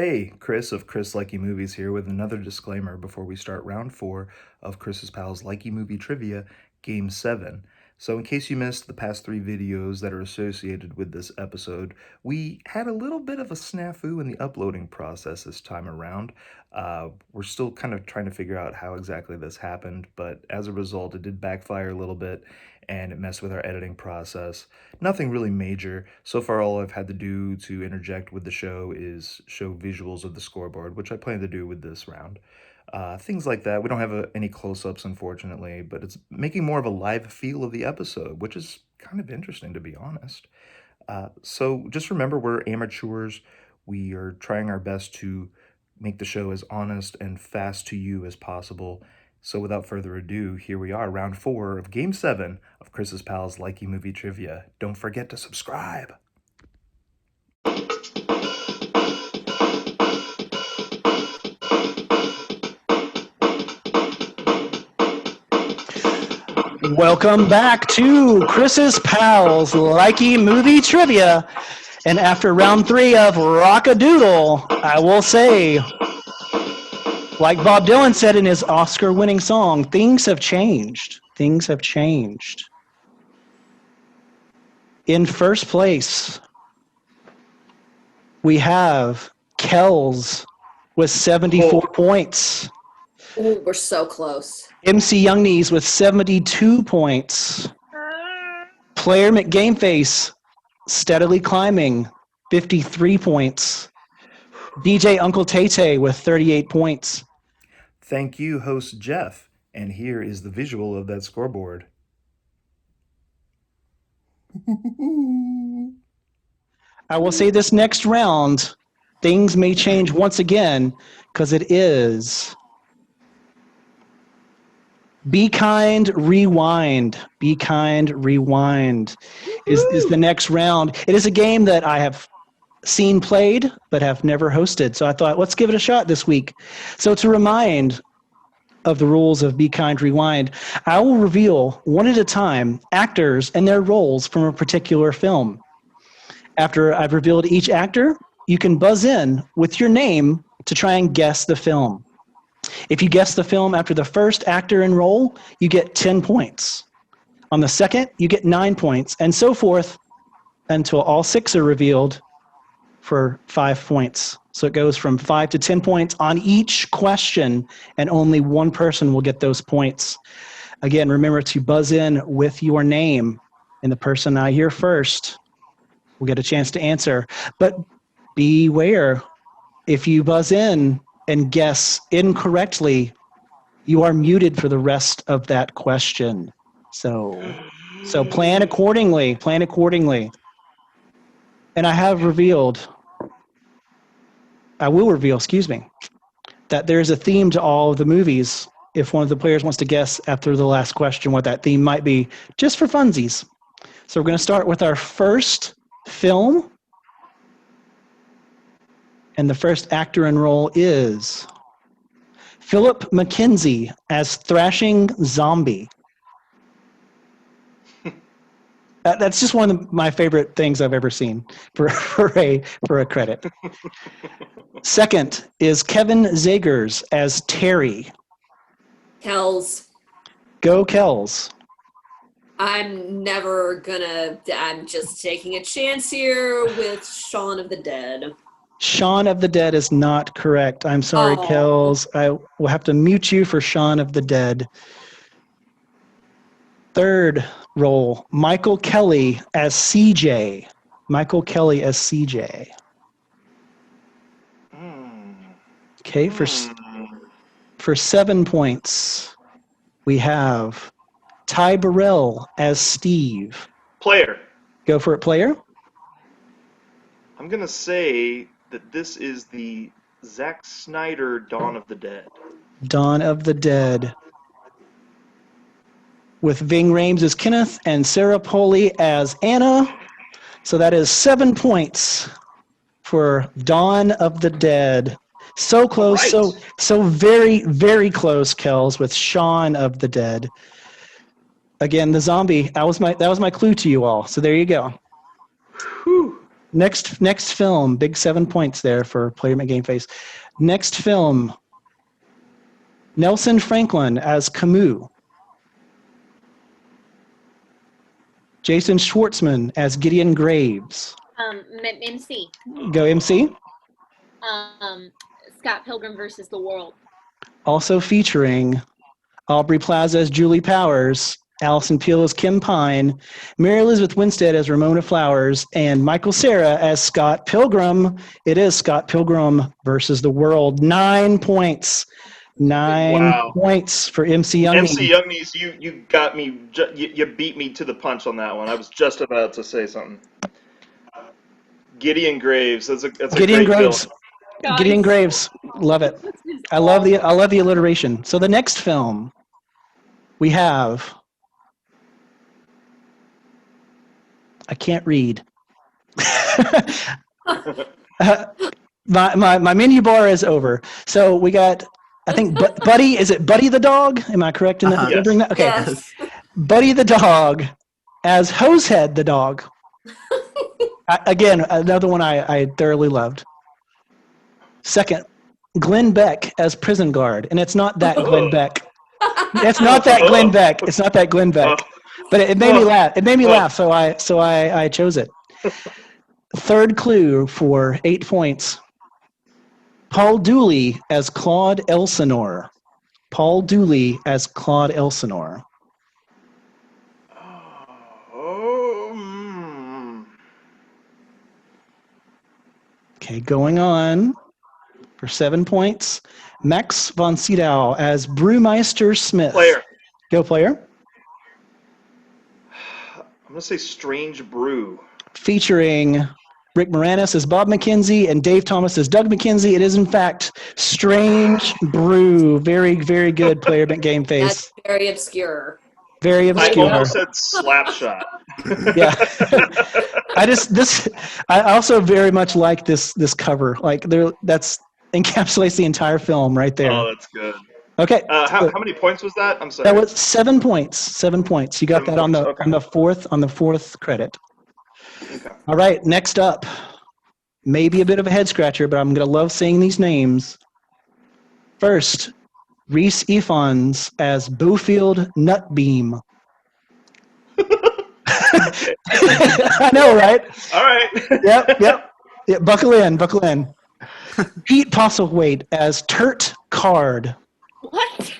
Hey, Chris of Chris Likey Movies here with another disclaimer before we start round four of Chris's Pals Likey Movie Trivia, Game 7. So, in case you missed the past three videos that are associated with this episode, we had a little bit of a snafu in the uploading process this time around. We're still kind of trying to figure out how exactly this happened, but as a result, it did backfire a little bit and it messed with our editing process. Nothing really major. So far, all I've had to do to interject with the show is show visuals of the scoreboard, which I plan to do with this round. Things like that. We don't have any close ups, unfortunately, but it's making more of a live feel of the episode, which is kind of interesting, to be honest. So just remember, we're amateurs. We are trying our best to make the show as honest and fast to you as possible. So without further ado, here we are, round four of Game 7 of Chris's Pals Likey Movie Trivia. Don't forget to subscribe. Welcome back to Chris's Pals Likey Movie Trivia. And after round three of Rock-a-Doodle, I will say, like Bob Dylan said in his Oscar-winning song, things have changed. Things have changed. In first place, we have Kells with 74 points. Ooh, we're so close. MC Youngknees with 72 points. Player McGameface steadily climbing, 53 points. DJ Uncle Tay with 38 points. Thank you, host Jeff. And here is the visual of that scoreboard. I will say this next round, things may change once again because it is Be Kind, Rewind. Be Kind, Rewind is the next round. It is a game that I have seen played but have never hosted. So I thought, let's give it a shot this week. So to remind of the rules of Be Kind, Rewind, I will reveal one at a time actors and their roles from a particular film. After I've revealed each actor, you can buzz in with your name to try and guess the film. If you guess the film after the first actor and role, you get 10 points. On the second, you get 9 points, and so forth until all six are revealed for 5 points. So it goes from 5 to 10 points on each question, and only one person will get those points. Again, remember to buzz in with your name, and the person I hear first will get a chance to answer. But beware, if you buzz in and guess incorrectly, you are muted for the rest of that question. So plan accordingly. Plan accordingly. And I will reveal, that there's a theme to all of the movies. If one of the players wants to guess after the last question what that theme might be, just for funsies. So we're going to start with our first film. And the first actor in role is Philip McKenzie as Thrashing Zombie. That's just one of my favorite things I've ever seen for a credit. Second is Kevin Zegers as Terry. Kells. Go Kells. I'm just taking a chance here with Shaun of the Dead. Shaun of the Dead is not correct. I'm sorry, Kells. I will have to mute you for Shaun of the Dead. Third role, Michael Kelly as CJ. Michael Kelly as CJ. Okay, for 7 points, we have Ty Burrell as Steve. Player. Go for it, player. I'm going to say that this is the Zack Snyder Dawn of the Dead. Dawn of the Dead. With Ving Rhames as Kenneth and Sarah Polley as Anna. So that is 7 points for Dawn of the Dead. So close, right. so very, very close, Kells, with Shaun of the Dead. Again, the zombie, that was my clue to you all. So there you go. Whew. Next film, big 7 points there for Player Game Face. Next film, Nelson Franklin as Camus. Jason Schwartzman as Gideon Graves. MC. Go MC. Scott Pilgrim versus the World. Also featuring Aubrey Plaza as Julie Powers, Allison Peel as Kim Pine, Mary Elizabeth Winstead as Ramona Flowers, and Michael Cera as Scott Pilgrim. It is Scott Pilgrim versus the World. 9 points. 9 points for MC Youngnies. MC Youngnies, you got me. You beat me to the punch on that one. I was just about to say something. Gideon Graves. That's a Gideon great Graves. film. Gideon Graves. Love it. I love the alliteration. So the next film we have. I can't read. My menu bar is over. So we got, I think, Buddy. Is it Buddy the dog? Am I correct in that? Yes. That? Okay. Yes. Buddy the dog as Hosehead the dog. Again, another one I thoroughly loved. Second, Glenn Beck as prison guard, and it's not that Glenn Beck. It's not that Glenn Beck. It's not that Glenn Beck. But it made me laugh. It made me laugh, so I chose it. Third clue for 8 points. Paul Dooley as Claude Elsinore. Paul Dooley as Claude Elsinore. Okay, going on for 7 points. Max von Sydow as Brewmeister Smith. Player. Go, player. I'm going to say Strange Brew. Featuring Rick Moranis as Bob McKenzie and Dave Thomas as Doug McKenzie. It is, in fact, Strange Brew. Very, very good Player Game Face. That's very obscure. Very obscure. I almost said Slapshot. Yeah. I also very much like this cover. Like that's encapsulates the entire film right there. Oh, that's good. Okay. How many points was that? I'm sorry. That was 7 points. 7 points. You got 7 that on the points, okay. on the fourth credit. Okay. All right. Next up, maybe a bit of a head scratcher, but I'm gonna love saying these names. First, Reese Ifans as Bofield Nutbeam. I know, right? All right. Yep. Yeah, buckle in. Pete Postlethwaite as Turt Card. What?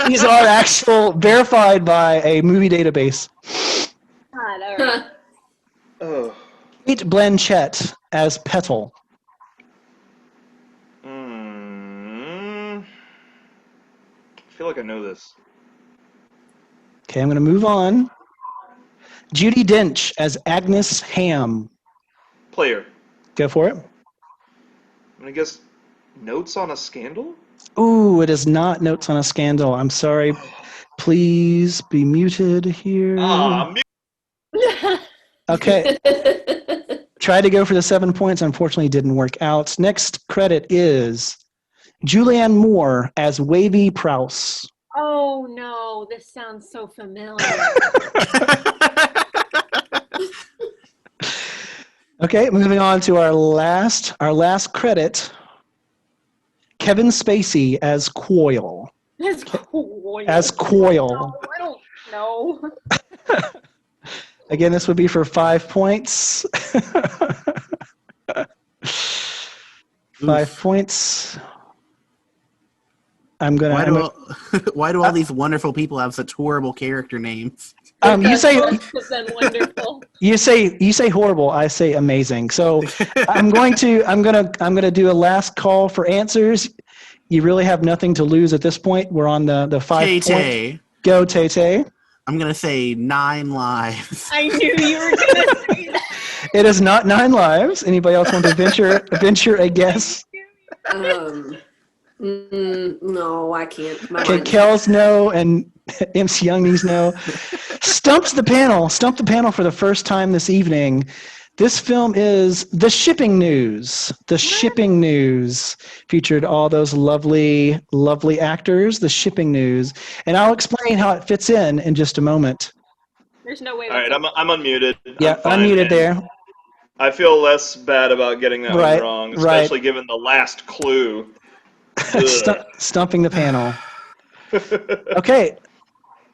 These are actual, verified by a movie database. God, all right. Oh. Kate Blanchett as Petal. I feel like I know this. Okay, I'm going to move on. Judi Dench as Agnes Ham. Player. Go for it. I'm going to guess Notes on a Scandal? Ooh, it is not Notes on a Scandal. I'm sorry. Please be muted here. Okay. Tried to go for the 7 points. Unfortunately, didn't work out. Next credit is Julianne Moore as Wavy Prowse. Oh no, this sounds so familiar. Okay, moving on to our last credit. Kevin Spacey as Coil. As Coil. No, I don't know. Again, this would be for 5 points. 5 points. Why do all these wonderful people have such horrible character names? You say Most of them wonderful. you say horrible. I say amazing. So I'm gonna do a last call for answers. You really have nothing to lose at this point. We're on the 5 point. Go, Tay-Tay. I'm gonna say 9 lives. I knew you were gonna say that. It is not 9 lives. Anybody else want to venture a guess? No, I can't. Okay, Kels no, and MC Youngnies no. Stump the panel for the first time this evening. This film is The Shipping News. The Shipping News featured all those lovely, lovely actors. The Shipping News, and I'll explain how it fits in just a moment. There's no way. All right, I'm unmuted. Yeah, unmuted there. I feel less bad about getting that Right, one wrong, right. especially given the last clue. Stumping the panel. Okay,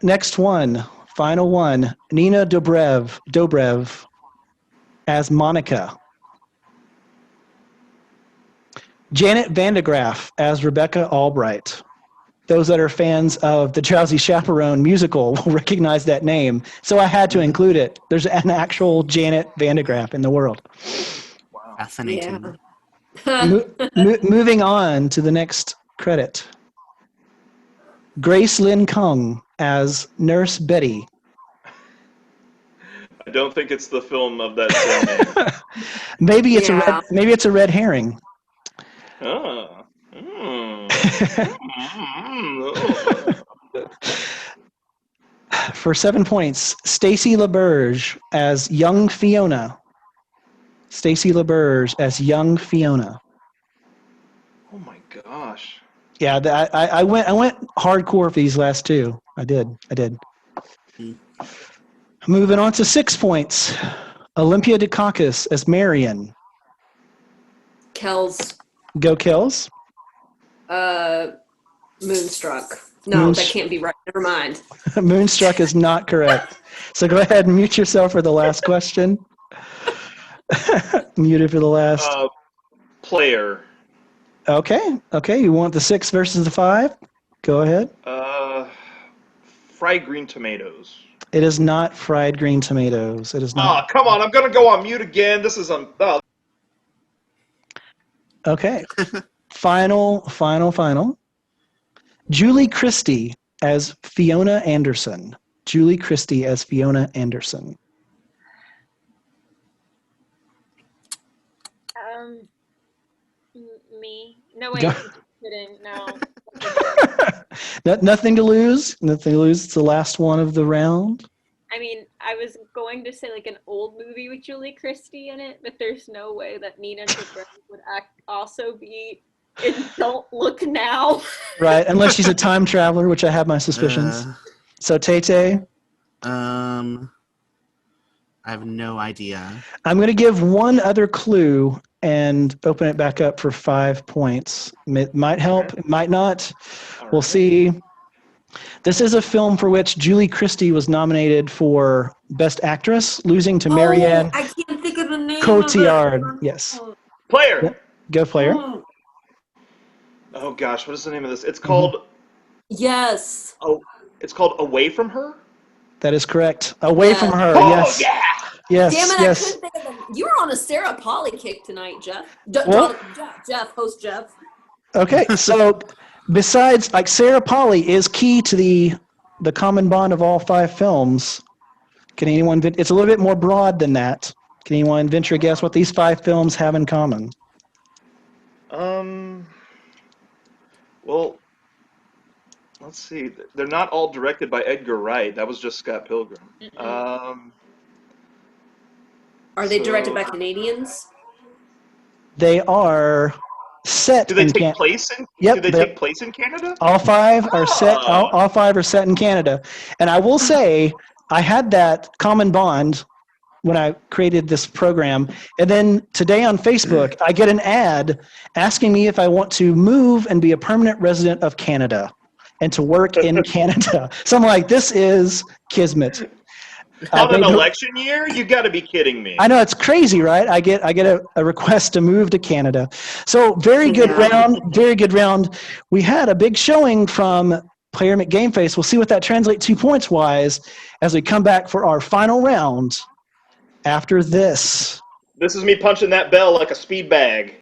next one. Final one. Nina Dobrev as Monica. Janet Vandegraff as Rebecca Albright. Those that are fans of the Drowsy Chaperone musical will recognize that name, so I had to include it. There's an actual Janet Vandegraff in the world. Wow. Fascinating. Moving on to the next credit. Grace Lynn Kung as Nurse Betty. I don't think it's the film of that same name. Maybe it's Yeah. a red herring. Oh. For 7 points, Stacy LaBerge as young Fiona. Stacy LaBerge as young Fiona. Oh my gosh. Yeah, I went hardcore for these last two. I did. Moving on to 6 points, Olympia Dukakis as Marion. Kells. Go Kells. Moonstruck. No, that can't be right. Never mind. Moonstruck is not correct. So go ahead and mute yourself for the last question. Muted for the last. Player. Okay. You want the 6 versus the 5? Go ahead. Fried green tomatoes. It is not fried green tomatoes. It is not. Oh, come on. I'm going to go on mute again. This is Okay. Final. Julie Christie as Fiona Anderson. Julie Christie as Fiona Anderson. Me? No, wait. Go. I'm kidding. No. Nothing to lose. It's the last one of the round. I mean, I was going to say like an old movie with Julie Christie in it, but there's no way that Nina Dobrev would also be in Don't Look Now. Right, unless she's a time traveler, which I have my suspicions. So Tay-Tay? I have no idea. I'm going to give one other clue and open it back up for 5 points. It might help, it might not. We'll see. This is a film for which Julie Christie was nominated for Best Actress, losing to Marianne I can't think of the name Cotillard. of it. Yes. Player. Yep. Go Player. Oh gosh, what is the name of this? It's called. Yes. Oh, it's called Away from Her. That is correct. Away from her. Oh Yes. yeah. Yes. Damn it! Yes. I couldn't think of them. You were on a Sarah Polly kick tonight, Jeff. Host Jeff. Okay, so besides, like, Sarah Polly is key to the common bond of all 5 films. Can anyone? It's a little bit more broad than that. Can anyone venture a guess what these 5 films have in common? Well, let's see. They're not all directed by Edgar Wright. That was just Scott Pilgrim. Are they directed by Canadians? They are set. Do they in take place in? Yep, Do they take place in Canada? All 5 are set. All 5 are set in Canada, and I will say I had that common bond when I created this program, and then today on Facebook I get an ad asking me if I want to move and be a permanent resident of Canada and to work in Canada. So I'm like, this is kismet. On an election year? You got to be kidding me. I know, it's crazy, right? I get a request to move to Canada. So very good round. We had a big showing from Player McGameface. We'll see what that translates to points wise as we come back for our final round after this. This is me punching that bell like a speed bag.